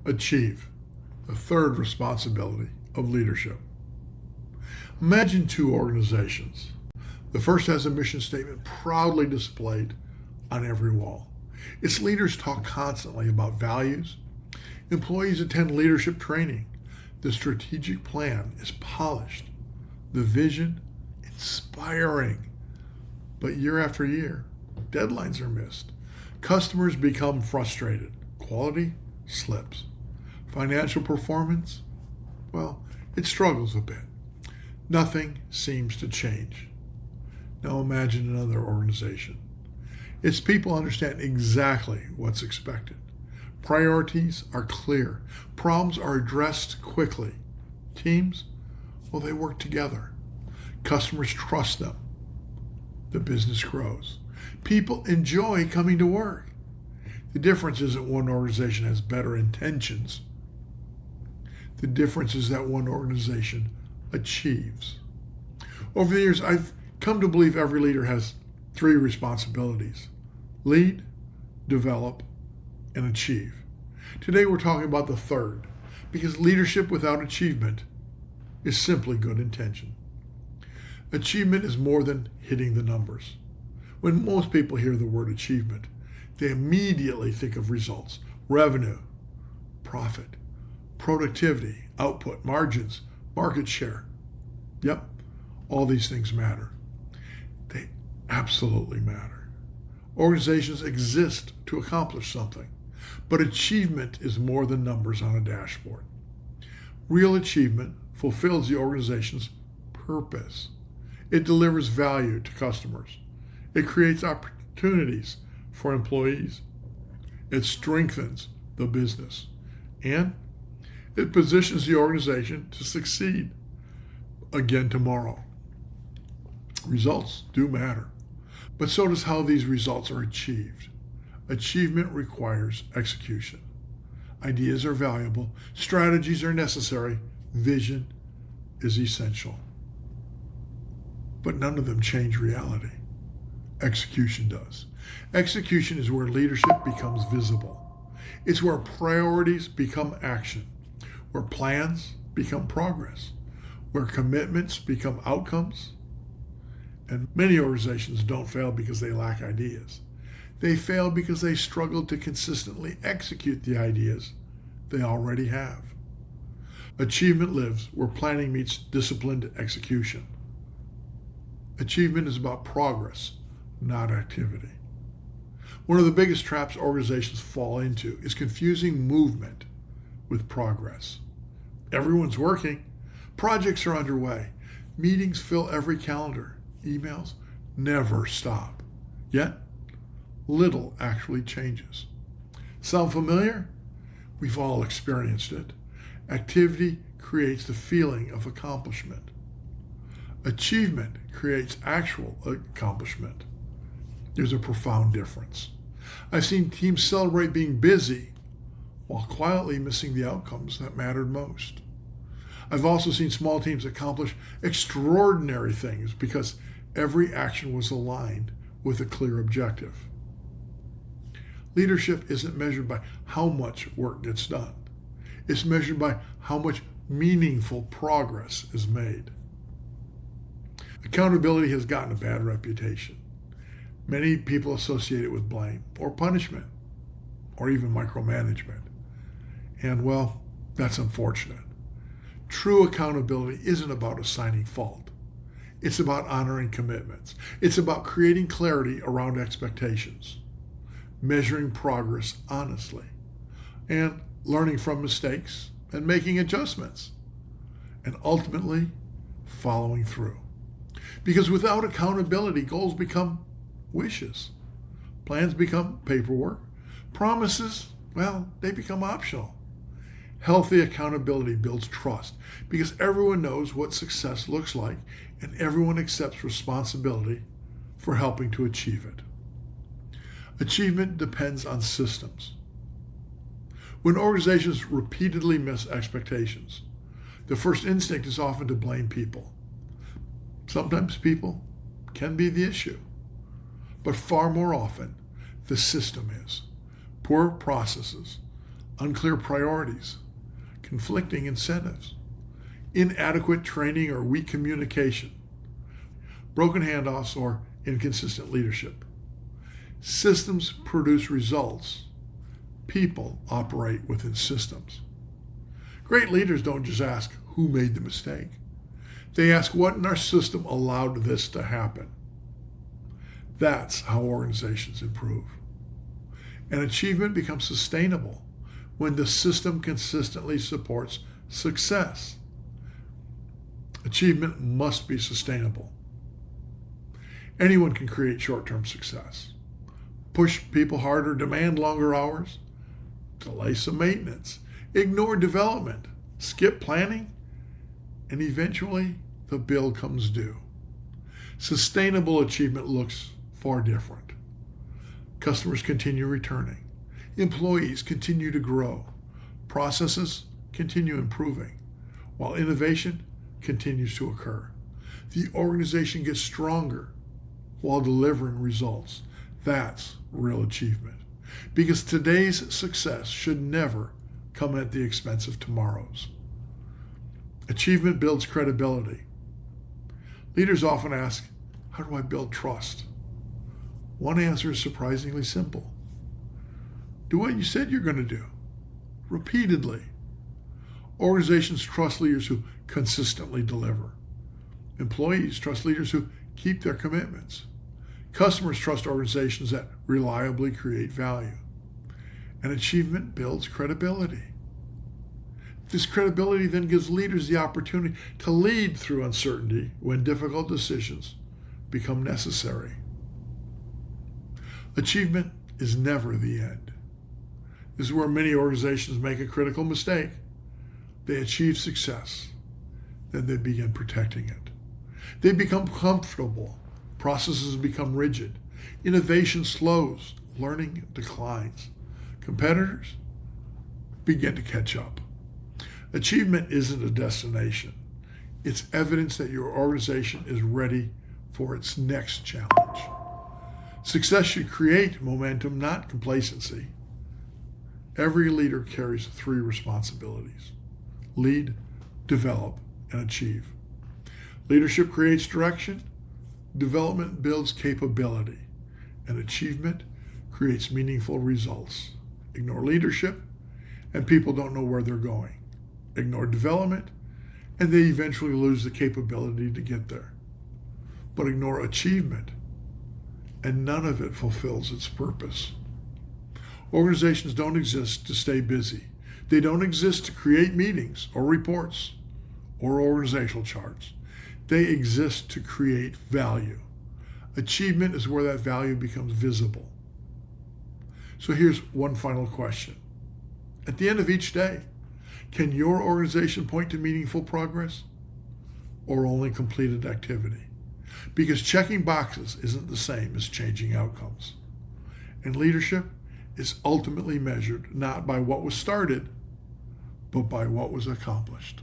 Achieve, the third responsibility of leadership. Imagine two organizations. The first has a mission statement proudly displayed on every wall. Its leaders talk constantly about values. Employees attend leadership training. The strategic plan is polished. The vision, inspiring. But year after year, deadlines are missed. Customers become frustrated. Quality slips. Financial performance, well, it struggles a bit. Nothing seems to change. Now imagine another organization. Its people understand exactly what's expected. Priorities are clear. Problems are addressed quickly. Teams, well, they work together. Customers trust them. The business grows. People enjoy coming to work. The difference isn't one organization has better intentions. The difference is that one organization achieves. Over the years, I've come to believe every leader has three responsibilities: lead, develop, and achieve. Today we're talking about the third, because leadership without achievement is simply good intention. Achievement is more than hitting the numbers. When most people hear the word achievement, they immediately think of results: revenue, profit, productivity, output, margins, market share. Yep, all these things matter. They absolutely matter. Organizations exist to accomplish something, but achievement is more than numbers on a dashboard. Real achievement fulfills the organization's purpose. It delivers value to customers. It creates opportunities for employees. It strengthens the business. And it positions the organization to succeed again tomorrow. Results do matter, but so does how these results are achieved. Achievement requires execution. Ideas are valuable, strategies are necessary, vision is essential. But none of them change reality. Execution does. Execution is where leadership becomes visible. It's where priorities become action, where plans become progress, where commitments become outcomes. And many organizations don't fail because they lack ideas. They fail because they struggle to consistently execute the ideas they already have. Achievement lives where planning meets disciplined execution. Achievement is about progress, not activity. One of the biggest traps organizations fall into is confusing movement with progress. Everyone's working. Projects are underway. Meetings fill every calendar. Emails never stop. Yet, little actually changes. Sound familiar? We've all experienced it. Activity creates the feeling of accomplishment. Achievement creates actual accomplishment. There's a profound difference. I've seen teams celebrate being busy while quietly missing the outcomes that mattered most. I've also seen small teams accomplish extraordinary things because every action was aligned with a clear objective. Leadership isn't measured by how much work gets done. It's measured by how much meaningful progress is made. Accountability has gotten a bad reputation. Many people associate it with blame or punishment or even micromanagement. And well, that's unfortunate. True accountability isn't about assigning fault. It's about honoring commitments. It's about creating clarity around expectations, measuring progress honestly, and learning from mistakes and making adjustments, and ultimately following through. Because without accountability, goals become wishes. Plans become paperwork. Promises, well, they become optional. Healthy accountability builds trust because everyone knows what success looks like and everyone accepts responsibility for helping to achieve it. Achievement depends on systems. When organizations repeatedly miss expectations, the first instinct is often to blame people. Sometimes people can be the issue, but far more often, the system is. Poor processes, unclear priorities, conflicting incentives, inadequate training or weak communication, broken handoffs, or inconsistent leadership. Systems produce results. People operate within systems. Great leaders don't just ask who made the mistake. They ask what in our system allowed this to happen. That's how organizations improve. And achievement becomes sustainable when the system consistently supports success. Achievement must be sustainable. Anyone can create short-term success. Push people harder, demand longer hours, delay some maintenance, ignore development, skip planning, and eventually the bill comes due. Sustainable achievement looks far different. Customers continue returning. Employees continue to grow. Processes continue improving, while innovation continues to occur. The organization gets stronger while delivering results. That's real achievement. Because today's success should never come at the expense of tomorrow's. Achievement builds credibility. Leaders often ask, how do I build trust? One answer is surprisingly simple. Do what you said you're going to do, repeatedly. Organizations trust leaders who consistently deliver. Employees trust leaders who keep their commitments. Customers trust organizations that reliably create value. And achievement builds credibility. This credibility then gives leaders the opportunity to lead through uncertainty when difficult decisions become necessary. Achievement is never the end. This is where many organizations make a critical mistake. They achieve success, then they begin protecting it. They become comfortable. Processes become rigid. Innovation slows. Learning declines. Competitors begin to catch up. Achievement isn't a destination. It's evidence that your organization is ready for its next challenge. Success should create momentum, not complacency. Every leader carries 3 responsibilities: lead, develop, and achieve. Leadership creates direction, development builds capability, and achievement creates meaningful results. Ignore leadership, and people don't know where they're going. Ignore development, and they eventually lose the capability to get there. But ignore achievement, and none of it fulfills its purpose. Organizations don't exist to stay busy. They don't exist to create meetings or reports or organizational charts. They exist to create value. Achievement is where that value becomes visible. So here's one final question. At the end of each day, can your organization point to meaningful progress or only completed activity? Because checking boxes isn't the same as changing outcomes. And leadership is ultimately measured not by what was started, but by what was accomplished.